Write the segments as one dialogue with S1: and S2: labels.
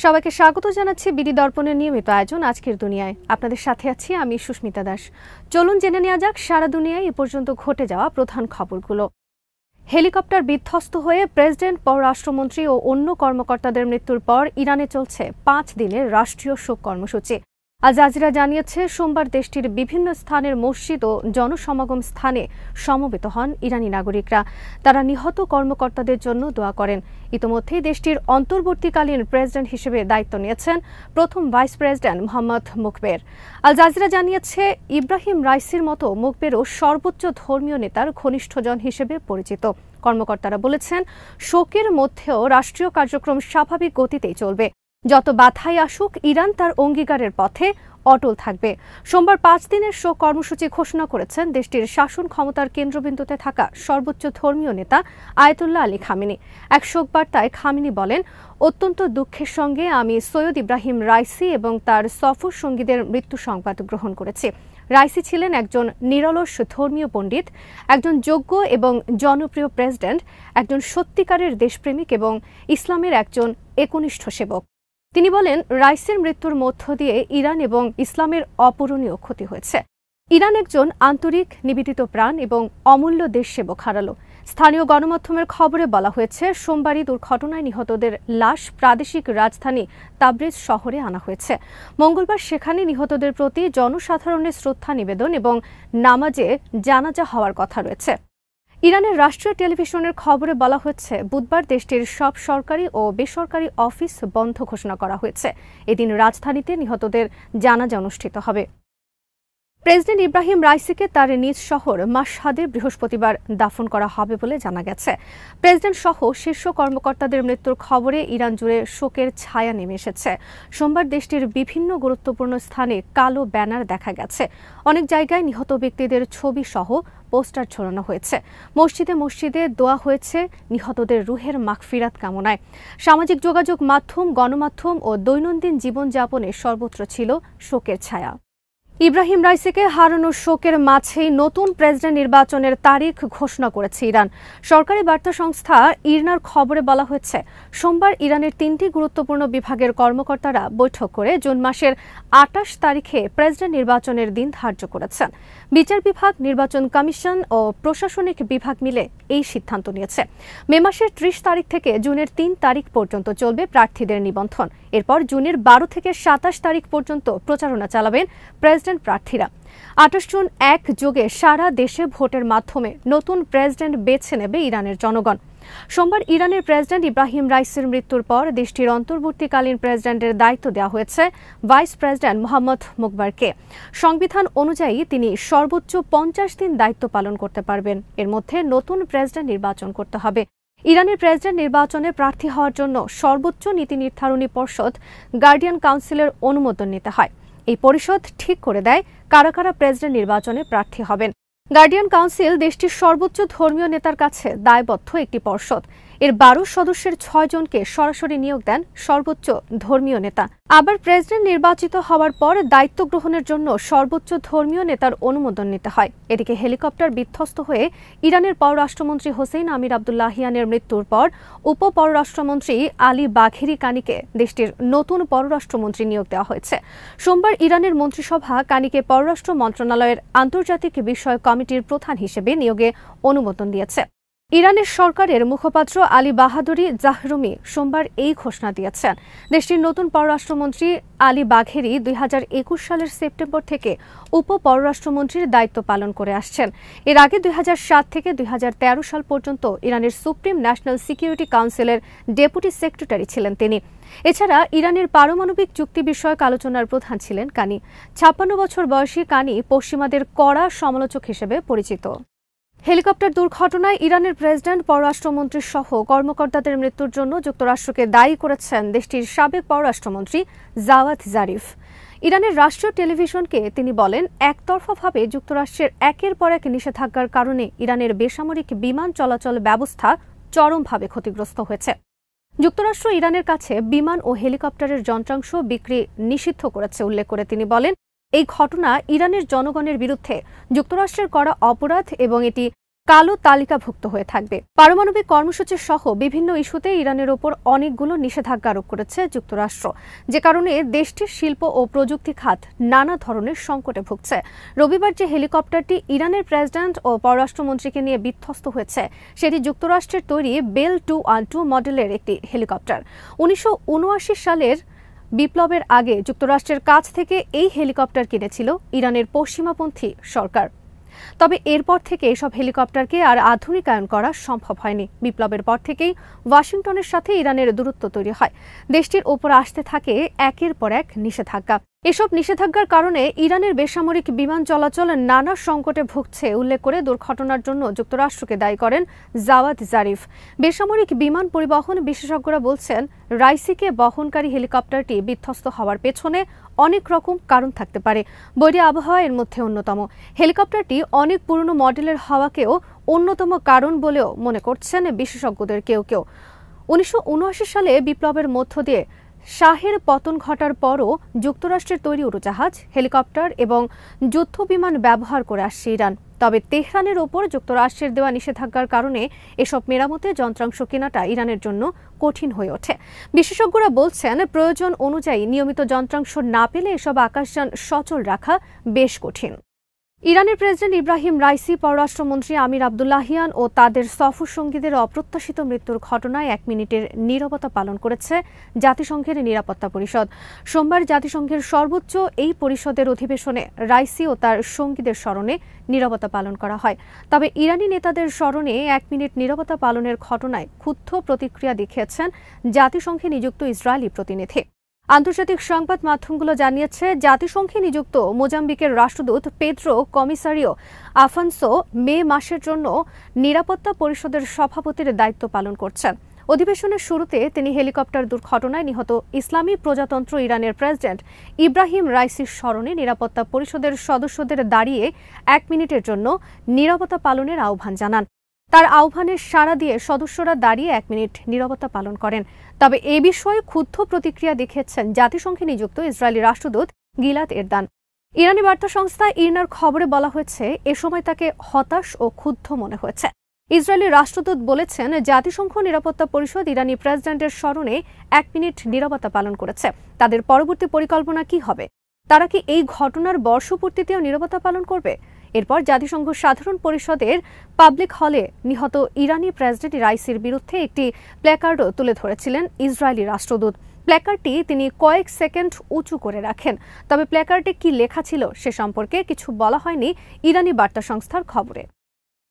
S1: সবাইকে স্বাগত জানাচ্ছি বিডি দর্পণের নিয়মিত আয়োজন আজকের দুনিয়ায়। আপনাদের সাথে আছি আমি সুস্মিতা দাস। চলুন জেনে নেওয়া যাক সারা দুনিয়ায় এ পর্যন্ত ঘটে যাওয়া প্রধান খবরগুলো। হেলিকপ্টার বিধ্বস্ত হয়ে প্রেসিডেন্ট, পররাষ্ট্রমন্ত্রী ও অন্য কর্মকর্তাদের মৃত্যুর পর ইরানে চলছে 5 দিনের রাষ্ট্রীয় শোক কর্মসূচি। আল জাজিরা জানিয়েছে, সোমবার দেশটির বিভিন্ন স্থানের মসজিদ ও জনসমাগম স্থানে সমবেত হন ইরানি নাগরিকরা। তারা নিহত কর্মকর্তাদের জন্য দোয়া করেন। ইতোমধ্যেই দেশটির অন্তর্বর্তীকালীন প্রেসিডেন্ট হিসেবে দায়িত্ব নিয়েছেন প্রথম vice president Mohammad Mokhber. Al Jazeera জানিয়েছে, ইব্রাহিম রাইসির মতো মুকবেরও সর্বোচ্চ ধর্মীয় নেতার ঘনিষ্ঠজন হিসেবে পরিচিত। কর্মকর্তারা বলেছেন, শোকের মধ্যেও রাষ্ট্রীয় কার্যক্রম স্বাভাবিক গতিতেই চলবে। যত বাধাই আসুক, ইরান তার অঙ্গীকারের পথে অটল থাকবে। সোমবার 5 দিনের শোক কর্মসূচি ঘোষণা করেছেন দেশটির শাসন ক্ষমতার কেন্দ্রবিন্দুতে থাকা সর্বোচ্চ ধর্মীয় নেতা আয়াতুল্লাহ আলী খামেনি। এক শোক বার্তায় খামেনি বলেন, অত্যন্ত দুঃখের সঙ্গে আমি সৈয়দ ইব্রাহিম রাইসি এবং তার সফর সঙ্গীদের মৃত্যু সংবাদ গ্রহণ করেছি। রাইসি ছিলেন একজন নিরলস ধর্মীয় পণ্ডিত, একজন যোগ্য এবং জনপ্রিয় প্রেসিডেন্ট, একজন সত্যিকারের দেশপ্রেমিক এবং ইসলামের একজন একনিষ্ঠ সেবক। তিনি বলেন, রাইসির মৃত্যুর মধ্য দিয়ে ইরান এবং ইসলামের অপূরণীয় ক্ষতি হয়েছে। ইরান একজন আন্তরিক, নিবেদিত প্রাণ এবং অমূল্য দেশসেবক হারালো। স্থানীয় গণমাধ্যমের খবরে বলা হয়েছে, সোমবারই দুর্ঘটনায় নিহতদের লাশ প্রাদেশিক রাজধানী তাবরিজ শহরে আনা হয়েছে। মঙ্গলবার সেখানে নিহতদের প্রতি জনসাধারণের শ্রদ্ধা নিবেদন এবং নামাজে জানাজা হওয়ার কথা রয়েছে। ইরানের রাষ্ট্রীয় টেলিভিশনের খবরে বলা হয়েছে, বুধবার দেশটির সব সরকারি ও বেসরকারি অফিস বন্ধ ঘোষণা করা হয়েছে। এদিন রাজধানীতে নিহতদের জানাজা অনুষ্ঠিত হবে। প্রেসিডেন্ট ইব্রাহিম রাইসিকে তার নিজ শহর মাশহাদে বৃহস্পতিবার দাফন করা হবে বলে জানা গেছে। প্রেসিডেন্ট সহ শীর্ষ কর্মকর্তাদের মৃত্যুর খবরে ইরান জুড়ে শোকের ছায়া নেমে এসেছে। সোমবার দেশটির বিভিন্ন গুরুত্বপূর্ণ স্থানে কালো ব্যানার দেখা গেছে। অনেক জায়গায় নিহত ব্যক্তিদের ছবি সহ পোস্টার ছড়ানো হয়েছে। মসজিদে মসজিদে দোয়া হয়েছে নিহতদের রুহের মাগফিরাত কামনায়। সামাজিক যোগাযোগ মাধ্যম, গণমাধ্যম ও দৈনন্দিন জীবনযাপনে সর্বত্র ছিল শোকের ছায়া। ইব্রাহিম রাইসিকে হারানোর শোকের মাঝেই নতুন প্রেসিডেন্ট নির্বাচনের তারিখ ঘোষণা করেছে ইরান। সরকারি বার্তা সংস্থা ইরনার খবরে বলা হয়েছে, সোমবার ইরানের 3টি গুরুত্বপূর্ণ বিভাগের কর্মকর্তারা বৈঠক করে জুন মাসের 28 তারিখে প্রেসিডেন্ট নির্বাচনের দিন ধার্য করেছেন। বিচার বিভাগ, নির্বাচন কমিশন ও প্রশাসনিক বিভাগ মিলে এই সিদ্ধান্ত নিয়েছে। মে মাসের 30 তারিখ থেকে জুনের 3 তারিখ পর্যন্ত চলবে প্রার্থীদের নিবন্ধন। এরপর জুনের 12 থেকে 27 তারিখ পর্যন্ত প্রচারণা চালাবেন প্রেসিডেন্ট প্রার্থীরা। 28 জুন একযোগে সারা দেশে ভোটের মাধ্যমে নতুন প্রেসিডেন্ট বেছে নেবে ইরানের জনগণ। সোমবার ইরানের প্রেসিডেন্ট ইব্রাহিম রাইসির মৃত্যুর পর দেশটির অন্তর্বর্তীকালীন প্রেসিডেন্টের দায়িত্ব দেওয়া হয়েছে ভাইস প্রেসিডেন্ট মোহাম্মদ মুকবেরকে। সংবিধান অনুযায়ী তিনি সর্বোচ্চ 50 দিন দায়িত্ব পালন করতে পারবেন। এর মধ্যে নতুন প্রেসিডেন্ট নির্বাচন করতে হবে। ইরানের প্রেসিডেন্ট নির্বাচনে প্রার্থী হওয়ার জন্য সর্বোচ্চ নীতি নির্ধারণী পর্ষদ গার্ডিয়ান কাউন্সিলের অনুমোদন নিতে হয়। এই পরিষদ ঠিক করে দেয় কারা কারা প্রেসিডেন্ট নির্বাচনে প্রার্থী হবেন। গার্ডিয়ান কাউন্সিল দেশটির সর্বোচ্চ ধর্মীয় নেতার কাছে দায়বদ্ধ একটি পর্ষদ। এর 12 সদস্যের 6 জনকে সরাসরি নিয়োগ দেন সর্বোচ্চ ধর্মীয় নেতা। আবার প্রেসিডেন্ট নির্বাচিত হওয়ার পর দায়িত্ব গ্রহণের জন্য সর্বোচ্চ ধর্মীয় নেতার অনুমোদন নিতে হয়। এদিকে হেলিকপ্টার বিধ্বস্ত হয়ে ইরানের পররাষ্ট্রমন্ত্রী হোসেইন আমির আবদুল্লাহিয়ানের মৃত্যুর পর উপ পররাষ্ট্রমন্ত্রী আলী বাঘেরি কানিকে দেশটির নতুন পররাষ্ট্রমন্ত্রী নিয়োগ দেওয়া হয়েছে। সোমবার ইরানের মন্ত্রিসভা কানিকে পররাষ্ট্র মন্ত্রণালয়ের আন্তর্জাতিক বিষয় কমিটির প্রধান হিসেবে নিয়োগে অনুমোদন দিয়েছে। ইরানের সরকারের মুখপাত্র আলী বাহাদুরি জাহরুমি সোমবার এই ঘোষণা দিয়েছেন। দেশটির নতুন পররাষ্ট্রমন্ত্রী আলী বাঘেরি 2021 সালের সেপ্টেম্বর থেকে উপ পররাষ্ট্রমন্ত্রীর দায়িত্ব পালন করে আসছেন। এর আগে 2007 থেকে 2013 সাল পর্যন্ত ইরানের সুপ্রিম ন্যাশনাল সিকিউরিটি কাউন্সিলের ডেপুটি সেক্রেটারি ছিলেন তিনি। এছাড়া ইরানের পারমাণবিক চুক্তি বিষয়ক আলোচনার প্রধান ছিলেন কানি। 56 বছর বয়সী কানি পশ্চিমাদের কড়া সমালোচক হিসেবে পরিচিত। হেলিকপ্টার দুর্ঘটনায় ইরানের প্রেসিডেন্ট, পররাষ্ট্রমন্ত্রী সহ কর্মকর্তাদের মৃত্যুর জন্য যুক্তরাষ্ট্রকে দায়ী করেছেন দেশটির সাবেক পররাষ্ট্রমন্ত্রী জাওয়াদ জারিফ। ইরানের রাষ্ট্রীয় টেলিভিশনকে তিনি বলেন, একতরফাভাবে যুক্তরাষ্ট্রের একের পর এক নিষেধাজ্ঞার কারণে ইরানের বেসামরিক বিমান চলাচল ব্যবস্থা চরমভাবে ক্ষতিগ্রস্ত হয়েছে। যুক্তরাষ্ট্র ইরানের কাছে বিমান ও হেলিকপ্টারের যন্ত্রাংশ বিক্রি নিষিদ্ধ করেছে উল্লেখ করে তিনি বলেন, এই ঘটনা ইরানের জনগণের বিরুদ্ধে যুক্তরাষ্ট্রের করা অপরাধ এবং এটি কালো তালিকাভুক্ত হয়ে থাকবে। পারমাণবিক কর্মসূচি সহ বিভিন্ন ইস্যুতে ইরানের ওপর অনেকগুলো নিষেধাজ্ঞা আরোপ করেছে যুক্তরাষ্ট্র, যে কারণে দেশটির শিল্প ও প্রযুক্তি খাত নানা ধরনের সংকটে ভুগছে। রবিবার যে হেলিকপ্টারটি ইরানের প্রেসিডেন্ট ও পররাষ্ট্রমন্ত্রীকে নিয়ে বিধ্বস্ত হয়েছে, সেটি যুক্তরাষ্ট্রের তৈরি বেল 212 মডেলের একটি হেলিকপ্টার। 1979 সালের বিপ্লবের আগে যুক্তরাষ্ট্রের কাছ থেকে এই হেলিকপ্টার কিনেছিল ইরানের পশ্চিমাপন্থী সরকার। তবে এরপর থেকে এসব হেলিকপ্টারকে আর আধুনিকায়ন করা সম্ভব হয়নি। বিপ্লবের পর থেকেই ওয়াশিংটনের সাথে ইরানের দূরত্ব তৈরি হয়। দেশটির ওপর আসতে থাকে একের পর এক নিষেধাজ্ঞা। এসব নিষেধাজ্ঞার কারণে ইরানের বেসামরিক বিমান চলাচল নানা সংকটে ভুগছে উল্লেখ করে দুর্ঘটনার জন্য যুক্তরাষ্ট্রকে দায়ী করেন জাওয়াদ জারিফ। বেসামরিক বিমান পরিবহন বিশেষজ্ঞরা বলছেন, রাইসিকে বহনকারী হেলিকপ্টারটি বিধ্বস্ত হওয়ার পেছনে অনেক রকম কারণ থাকতে পারে। বৈরী আবহাওয়া এর মধ্যে অন্যতম। হেলিকপ্টারটি অনেক পুরনো মডেলের হওয়াকেও অন্যতম কারণ বলেও মনে করছেন বিশেষজ্ঞদের কেউ কেউ। 1979 সালে বিপ্লবের মধ্য দিয়ে শাহের পতন ঘটার পরও যুক্তরাষ্ট্রের তৈরি উড়োজাহাজ, হেলিকপ্টার এবং যুদ্ধ বিমান ব্যবহার করে আসছে ইরান। তবে তেহরানের ওপর যুক্তরাষ্ট্রের দেওয়া নিষেধাজ্ঞার কারণে এসব মেরামতে যন্ত্রাংশ কেনাটা ইরানের জন্য কঠিন হয়ে ওঠে। বিশেষজ্ঞরা বলছেন, প্রয়োজন অনুযায়ী নিয়মিত যন্ত্রাংশ না পেলে এসব আকাশযান সচল রাখা বেশ কঠিন। ইরানের প্রেসিডেন্ট ইব্রাহিম রাইসি, পররাষ্ট্রমন্ত্রী আমির আবদুল্লাহিয়ান ও তাদের সফর সঙ্গীদের অপ্রত্যাশিত মৃত্যুর ঘটনায় 1 মিনিটের নীরবতা পালন করেছে জাতিসংঘের নিরাপত্তা পরিষদ। সোমবার জাতিসংঘের সর্বোচ্চ এই পরিষদের অধিবেশনে রাইসি ও তার সঙ্গীদের স্মরণে নীরবতা পালন করা হয়। তবে ইরানি নেতাদের স্মরণে 1 মিনিট নীরবতা পালনের ঘটনায় ক্ষুব্ধ প্রতিক্রিয়া দেখিয়েছেন জাতিসংঘে নিযুক্ত ইসরায়েলি প্রতিনিধি। আন্তর্জাতিক সংবাদ মাধ্যমগুলো জানিয়েছে, জাতিসংঘে নিযুক্ত মোজাম্বিকের রাষ্ট্রদূত পেদ্রো কমিসারিও আফানসো মে মাসের জন্য নিরাপত্তা পরিষদের সভাপতির দায়িত্ব পালন করছেন। অধিবেশনের শুরুতে তিনি হেলিকপ্টার দুর্ঘটনায় নিহত ইসলামী প্রজাতন্ত্র ইরানের প্রেসিডেন্ট ইব্রাহিম রাইসির স্মরণে নিরাপত্তা পরিষদের সদস্যদের দাঁড়িয়ে 1 মিনিটের জন্য নীরবতা পালনের আহ্বান জানান। তার আহ্বানে সাড়া দিয়ে সদস্যরা দাঁড়িয়ে 1 মিনিট নীরবতা পালন করেন। তবে এ বিষয়ে ক্ষুব্ধ প্রতিক্রিয়া দেখিয়েছেন জাতিসংঘে নিযুক্ত ইসরায়েলি রাষ্ট্রদূত গিলাদ এরদান। ইরানি বার্তা সংস্থা ইরনার খবরে বলা হয়েছে, এ সময় তাকে হতাশ ও ক্ষুব্ধ মনে হয়েছে। ইসরায়েলি রাষ্ট্রদূত বলেছেন, জাতিসংঘ নিরাপত্তা পরিষদ ইরানি প্রেসিডেন্টের স্মরণে 1 মিনিট নীরবতা পালন করেছে। তাদের পরবর্তী পরিকল্পনা কি হবে? তারা কি এই ঘটনার বর্ষপূর্তিতেও নীরবতা পালন করবে? এরপর জাতিসংঘ সাধারণ পরিষদের পাবলিক হলে নিহত ইরানি প্রেসিডেন্ট রাইসির বিরুদ্ধে একটি প্ল্যাকার্ডও তুলে ধরেছিলেন ইসরায়েলি রাষ্ট্রদূত। প্ল্যাকার্ডটি তিনি কয়েক সেকেন্ড উঁচু করে রাখেন। তবে প্ল্যাকার্ডে কি লেখা ছিল সে সম্পর্কে কিছু বলা হয়নি ইরানি বার্তা সংস্থার খবরে।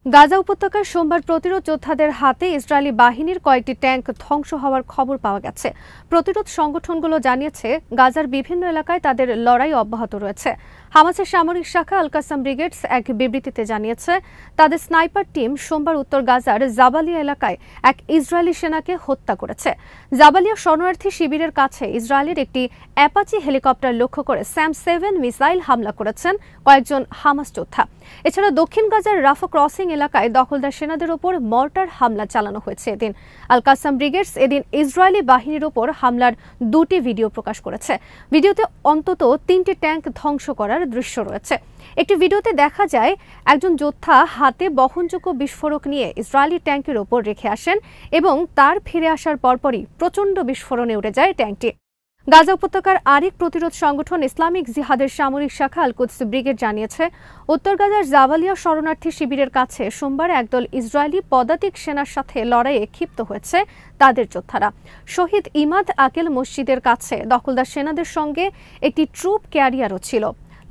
S1: গাজা উপত্যকায় সোমবার প্রতিরোধ যোদ্ধাদের হাতে ইসরায়েলি বাহিনীর কয়েকটি ট্যাঙ্ক ধ্বংস হওয়ার খবর পাওয়া গেছে। প্রতিরোধ সংগঠনগুলো জানিয়েছে, গাজার বিভিন্ন এলাকায় তাদের লড়াই অব্যাহত রয়েছে। হামাসের সামরিক শাখা আল কাসাম ব্রিগেডস এক বিবৃতিতে জানিয়েছে, তাদের স্নাইপার টিম সোমবার উত্তর গাজার জাবালিয়া এলাকায় এক ইসরায়েলি সেনাকে হত্যা করেছে। জাবালিয়া শরণার্থী শিবিরের কাছে ইসরায়েলের একটি অ্যাপাচি হেলিকপ্টার লক্ষ্য করে SAM-7 মিসাইল হামলা করেছেন কয়েকজন হামাস যোদ্ধা। এছাড়া দক্ষিণ গাজার রাফা ক্রসিং এলাকায় দখলদার সেনাদের ওপর মর্টার হামলা চালানো হয়েছে এদিন। আল কাসাম ব্রিগেডস এদিন ইসরায়েলি বাহিনীর ওপর হামলার 2টি ভিডিও প্রকাশ করেছে। ভিডিওতে অন্তত 3টি ট্যাঙ্ক ধ্বংস করার দৃশ্য রয়েছে। একটি ভিডিওতে দেখা যায়, একজন যোদ্ধা হাতে বহনযোগ্য বিস্ফোরক নিয়ে ইসরায়েলি ট্যাঙ্কের ওপর রেখে আসেন এবং তার ফিরে আসার পরপরই প্রচণ্ড বিস্ফোরণে উড়ে যায় ট্যাঙ্কটি। গাজা উপত্যকার আরেক প্রতিরোধ সংগঠন ইসলামিক জিহাদের সামরিক শাখা আল কুদস ব্রিগেড জানিয়েছে, উত্তর গাজার জাবালিয়া শরণার্থী শিবিরের কাছে সোমবার একদল ইসরায়েলি পদাতিক সেনার সাথে লড়াইয়ে ক্ষিপ্ত হয়েছে তাদের যোদ্ধারা। শহীদ ইমাদ আকেল মসজিদের কাছে দখলদার সেনাদের সঙ্গে একটি ট্রুপ ক্যারিয়ারও ছিল।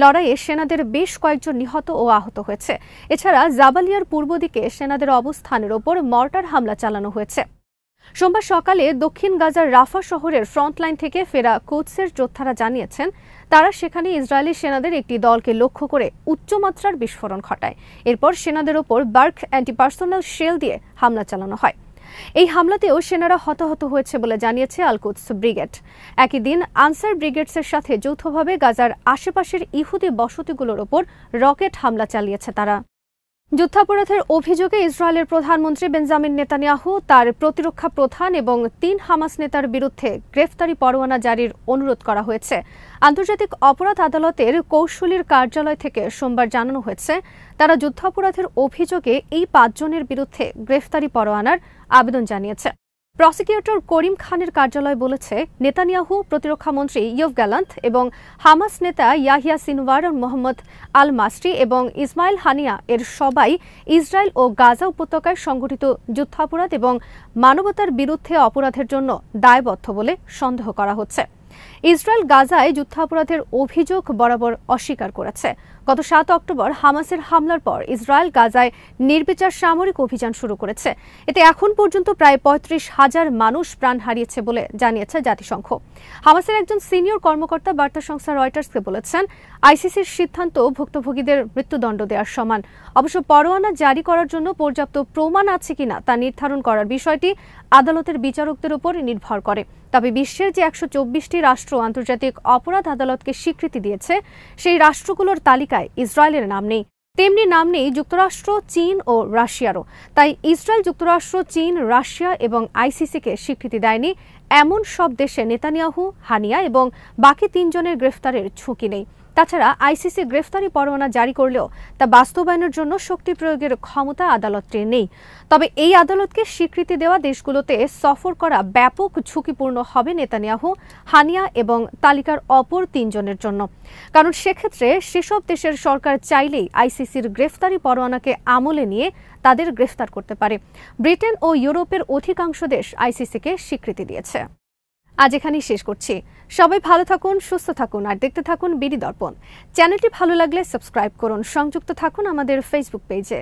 S1: লড়াইয়ে সেনাদের বেশ কয়েকজন নিহত ও আহত হয়েছে। এছাড়া জাবালিয়ার পূর্ব দিকে সেনাদের অবস্থানের ওপর মর্টার হামলা চালানো হয়েছে। সোমবার সকালে দক্ষিণ গাজার রাফা শহরের ফ্রন্টলাইন থেকে ফেরা কুদসের যোদ্ধারা জানিয়েছেন, তারা সেখানে ইসরায়েলি সেনাদের একটি দলকে লক্ষ্য করে উচ্চমাত্রার বিস্ফোরণ ঘটায়। এরপর সেনাদের ওপর বার্ক অ্যান্টিপার্সোনাল শেল দিয়ে হামলা চালানো হয়। এই হামলাতেও সেনারা হতাহত হয়েছে বলে জানিয়েছে আল কুদস ব্রিগেড। একই দিন আনসার ব্রিগেডসের সাথে যৌথভাবে গাজার আশেপাশের ইহুদি বসতিগুলোর ওপর রকেট হামলা চালিয়েছে তারা। যুদ্ধাপরাধের অভিযোগে ইসরায়েলের প্রধানমন্ত্রী বেঞ্জামিন নেতানিয়াহু তার প্রতিরক্ষা প্রধান এবং ৩ হামাস নেতার বিরুদ্ধে গ্রেফতারি পরোয়ানা জারির অনুরোধ করা হয়েছে। আন্তর্জাতিক অপরাধ আদালতের কৌশলীর কার্যালয় থেকে সোমবার জানানো হয়েছে, তারা যুদ্ধাপরাধের অভিযোগে এই ৫ জনের বিরুদ্ধে গ্রেফতারি পরোয়ানার আবেদন জানিয়েছে। প্রসিকিউটর করিম খানের কার্যালয় বলেছে, নেতানিয়াহু, প্রতিরক্ষামন্ত্রী ইয়োভ গ্যালান্ট এবং হামাস নেতা ইয়াহিয়া সিনওয়ার, মোহাম্মদ আল মাসরি এবং ইসমাইল হানিয়া এর সবাই ইসরায়েল ও গাজা উপত্যকায় সংঘটিত যুদ্ধাপরাধ এবং মানবতার বিরুদ্ধে অপরাধের জন্য দায়বদ্ধ বলে সন্দেহ করা হচ্ছে। ইসরায়েল গাজায় যুদ্ধাপরাধের অভিযোগ বরাবর অস্বীকার করেছে। গত ৭ অক্টোবর হামাসের হামলার পর ইসরায়েল গাজায় নির্বিচার সামরিক অভিযান শুরু করেছে। এতে এখন পর্যন্ত প্রায় ৩৫,০০০ মানুষ প্রাণ হারিয়েছে বলে জানিয়েছে জাতিসংঘ। হামাসের একজন সিনিয়র কর্মকর্তা বার্তা সংস্থা রয়টার্সকে বলেছেন, আইসিসির সিদ্ধান্ত ভুক্তভোগীদের মৃত্যুদণ্ড দেওয়ার সমান। অবশ্য পরোয়ানা জারি করার জন্য পর্যাপ্ত প্রমাণ আছে কিনা তা নির্ধারণ করার বিষয়টি আদালতের বিচারকদের উপর নির্ভর করে। তবে বিশ্বের যে ১২৪টি রাষ্ট্র আন্তর্জাতিক অপরাধ আদালতকে স্বীকৃতি দিয়েছে, সেই রাষ্ট্রগুলোর তালিকায় ইসরায়েলের নাম নেই। তেমনি নাম নেই যুক্তরাষ্ট্র, চীন ও রাশিয়ারও। তাই ইসরায়েল, যুক্তরাষ্ট্র, চীন, রাশিয়া এবং আইসিসিকে স্বীকৃতি দেয়নি এমন সব দেশে নেতানিয়াহু, হানিয়া এবং বাকি ৩ জনের গ্রেফতারের ঝুঁকি নেই। তাছাড়া আইসিসি গ্রেফতারি পরোয়ানা জারি করলেও তা বাস্তবায়নের জন্য শক্তি প্রয়োগের ক্ষমতা আদালতটির নেই। তবে এই আদালতকে স্বীকৃতি দেওয়া দেশগুলোতে সফর করা ব্যাপক ঝুঁকিপূর্ণ হবে নেতানিয়াহু, হানিয়া এবং তালিকার অপর ৩ জনের জন্য। কারণ সেক্ষেত্রে সেসব দেশের সরকার চাইলেই আইসিসির গ্রেফতারি পরোয়ানাকে আমলে নিয়ে তাদের গ্রেফতার করতে পারে। ব্রিটেন ও ইউরোপের অধিকাংশ দেশ আইসিসিকে স্বীকৃতি দিয়েছে। আজ এখানেই শেষ করছি। সবাই ভালো থাকুন, সুস্থ থাকুন আর দেখতে থাকুন বিডি দর্পণ। চ্যানেলটি ভালো লাগলে সাবস্ক্রাইব করুন। সংযুক্ত থাকুন আমাদের ফেসবুক পেজে।